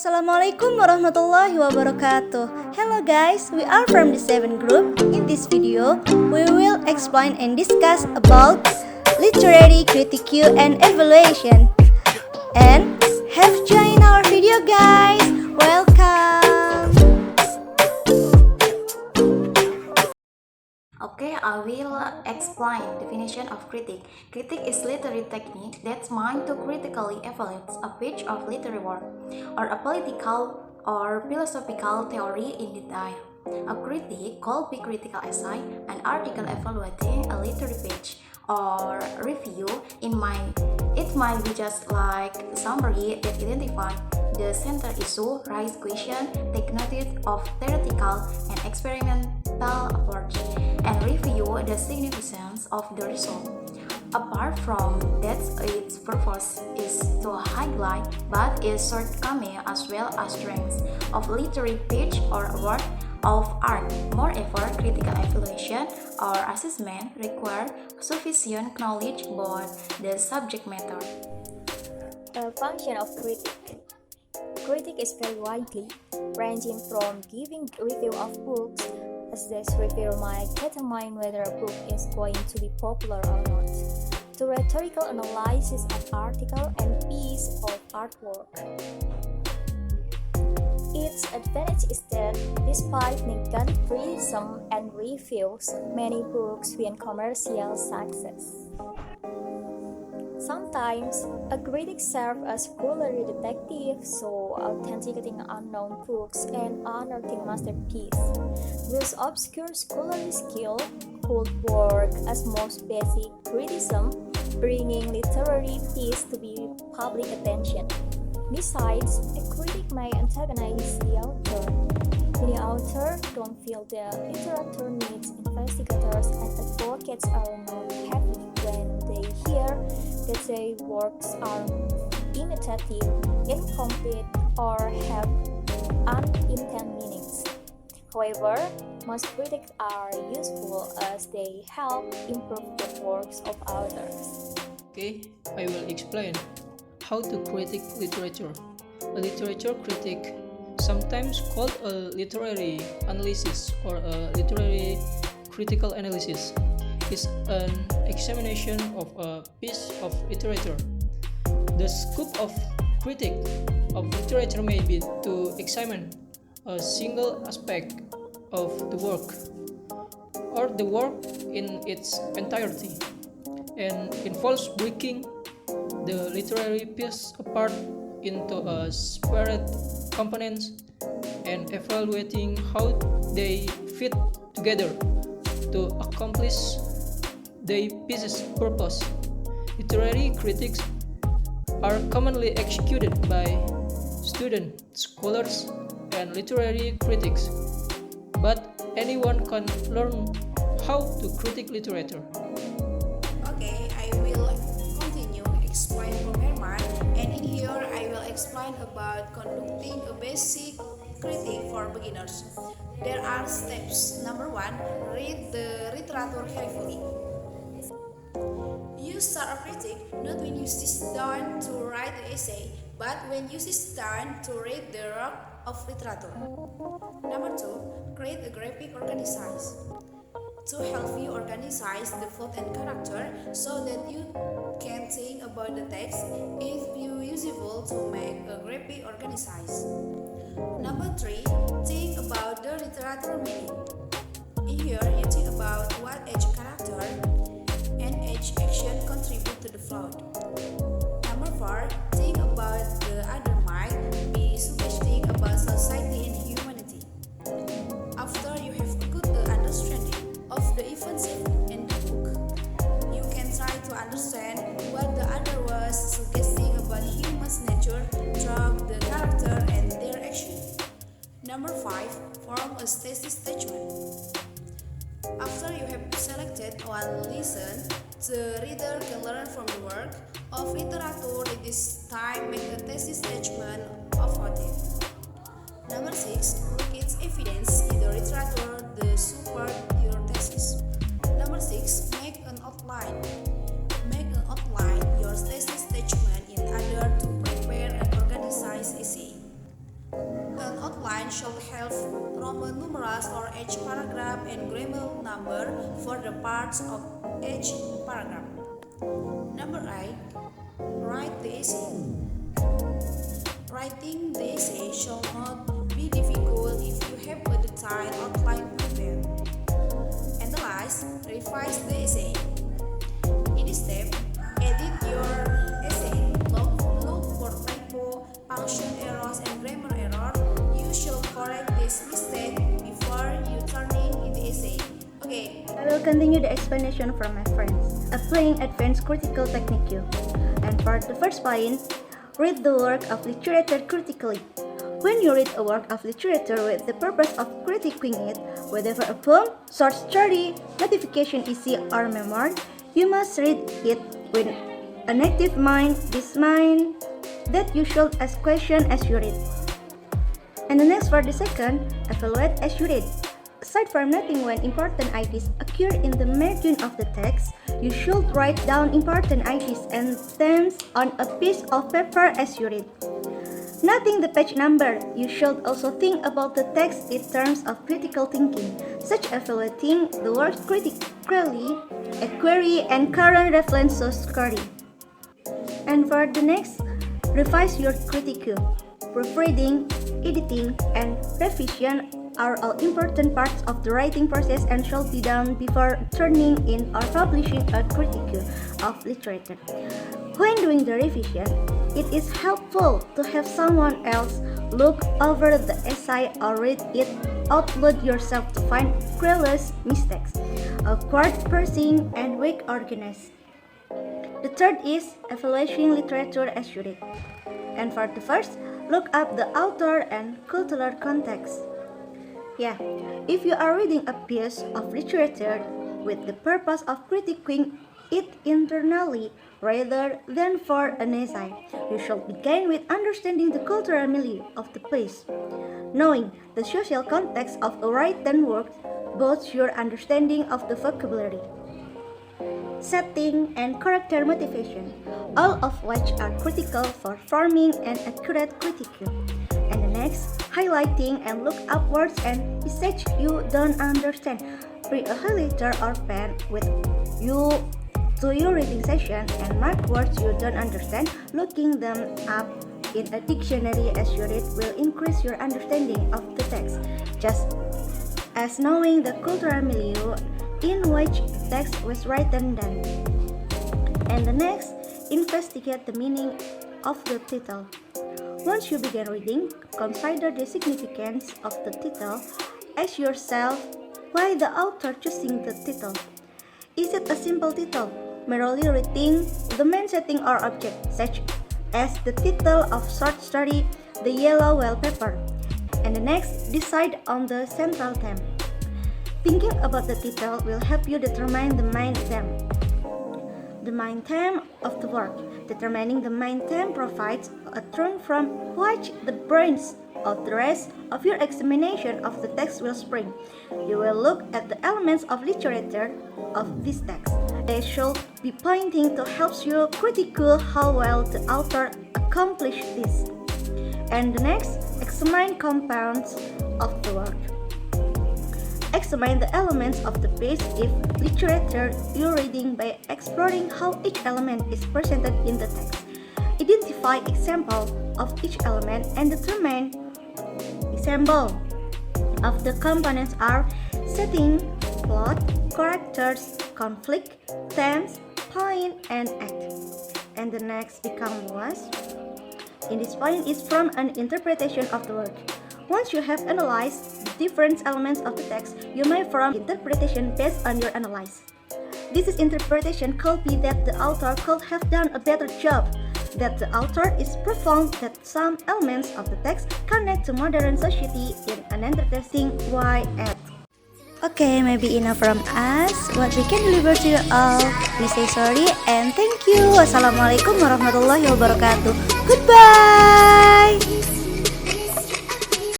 Assalamualaikum warahmatullahi wabarakatuh. Hello guys, we are from the Sevent group. In this video, we will explain and discuss about literary critique and evaluation. And have joined our video guys. Welcome. Okay, I will explain definition of critique. Critique is literary technique that's meant to critically evaluate a piece of literary work or a political or philosophical theory in detail. A critique could be critical essay, an article evaluating a literary piece, or review. It might be just like summary that identify the central issue, raise question, take notice of theoretical and experimental approach, and review the significance of the result. Apart from that, its purpose is to highlight both its shortcomings as well as strengths of literary piece or work of art. Moreover, critical evaluation or assessment require sufficient knowledge about the subject matter. A function of critique. Critique is very widely, ranging from giving review of books, as this review might determine whether a book is going to be popular or not, to rhetorical analysis of article and piece of artwork. Its advantage is that, despite negative criticism and reviews, many books win commercial success. Sometimes, a critic serves as scholarly detective, so authenticating unknown books and unearthing masterpieces. This obscure scholarly skill could work as most basic criticism, bringing literary piece to be public attention. Besides, a critic may antagonize the author. Many authors don't feel the literature needs investigators and advocates are not happy when they hear that their works are imitative, incomplete, or have unintended meanings. However, most critics are useful as they help improve the works of others. Okay, I will explain how to critique literature. A literature critique, sometimes called a literary analysis or a literary critical analysis, is an examination of a piece of literature. The scope of critique of literature may be to examine a single aspect of the work or the work in its entirety, and involves breaking the literary piece apart into a separate components and evaluating how they fit together to accomplish the piece's purpose. Literary critiques are commonly executed by students, scholars, and literary critics, but anyone can learn how to critique literature. Okay, I will continue explain from Herman, and in here I will explain about conducting a basic critique for beginners. There are steps. Number 1, read the literature carefully. You start a critique not when you sit down to write an essay, but when you sit down to read the work of literature. Number 2, create a graphic organization. To help you organize the thought and character so that you can think about the text, it's useful to make a graphic organization. Number 3, think about the literature meaning. In here, you think about what each character and each action contribute to the plot. Number 4, think about the other might be suggesting about society and humanity. After you have a good understanding of the events in the book, you can try to understand what the other was suggesting about human's nature through the character and their action. Number 5, form a thesis statement. After you have selected one lesson, the reader can learn from the work of literature. It is time make a thesis statement of it. Number 6, look at evidence in the literature that support your thesis. Number 6, make an outline. Make an outline your thesis statement in order to prepare an organized essay. An outline should have Roman numerals for each paragraph and grammar number for the parts of each paragraph. Number 8. Write the essay. Writing the essay shall not be difficult if you have a detailed outline prepared. Analyze, revise the essay. In this step, edit your essay. Look for typo, punctuation errors, and grammar error. You should correct this mistake before you turning in the essay. Okay. I will continue the explanation from my friends, applying advanced critical technique. And for the first point, read the work of literature critically. When you read a work of literature with the purpose of critiquing it, whether a poem, short story, notification essay, or memoir, you must read it with an active mind. This mind that you should ask questions as you read. And the next for the second, evaluate as you read. Aside from noting when important ideas occur in the margin of the text, you should write down important ideas and themes on a piece of paper as you read. Noting the page number, you should also think about the text in terms of critical thinking, such as evaluating the work critically, a query, and current reference source query. And for the next, revise your critique. Proofreading, editing, and revision are all important parts of the writing process and should be done before turning in or publishing a critique of literature. When doing the revision, it is helpful to have someone else look over the essay or read it out loud yourself to find careless mistakes, awkward parsing, and weak organized. The third is evaluating literature as you read. And for the first, look up the author and cultural context. Yeah, if you are reading a piece of literature with the purpose of critiquing it internally rather than for an essay, you should begin with understanding the cultural milieu of the place. Knowing the social context of a written work boosts your understanding of the vocabulary, setting, and character motivation, all of which are critical for forming an accurate critique. And the next, highlighting and look up words and passage you don't understand. Bring a highlighter or pen with you to your reading session and mark words you don't understand. Looking them up in a dictionary as you read will increase your understanding of the text, just as knowing the cultural milieu in which the text was written then. And the next, investigate the meaning of the title. Once you begin reading, consider the significance of the title. Ask yourself why the author choosing the title. Is it a simple title, merely reading the main setting or object, such as the title of short story, The Yellow Wallpaper? And the next, decide on the central theme. Thinking about the title will help you determine the main theme. The main theme of the work. Determining the main theme provides a truth from which the brains of the rest of your examination of the text will spring. You will look at the elements of literature of this text. They should be pointing to help you critique how well the author accomplished this. And the next, examine compounds of the work. Examine the elements of the piece if literature you're reading by exploring how each element is presented in the text. Identify examples of each element and determine example of the components are setting, plot, characters, conflict, themes, point, and act. And the next become was. In this point is from an interpretation of the work. Once you have analyzed the different elements of the text, you may form interpretation based on your analysis. This is interpretation could be that the author could have done a better job, that the author is profound, that some elements of the text connect to modern society in an entertaining way. Okay, maybe enough from us. What we can deliver to you all. We say sorry and thank you. Wassalamualaikum warahmatullahi wabarakatuh. Goodbye.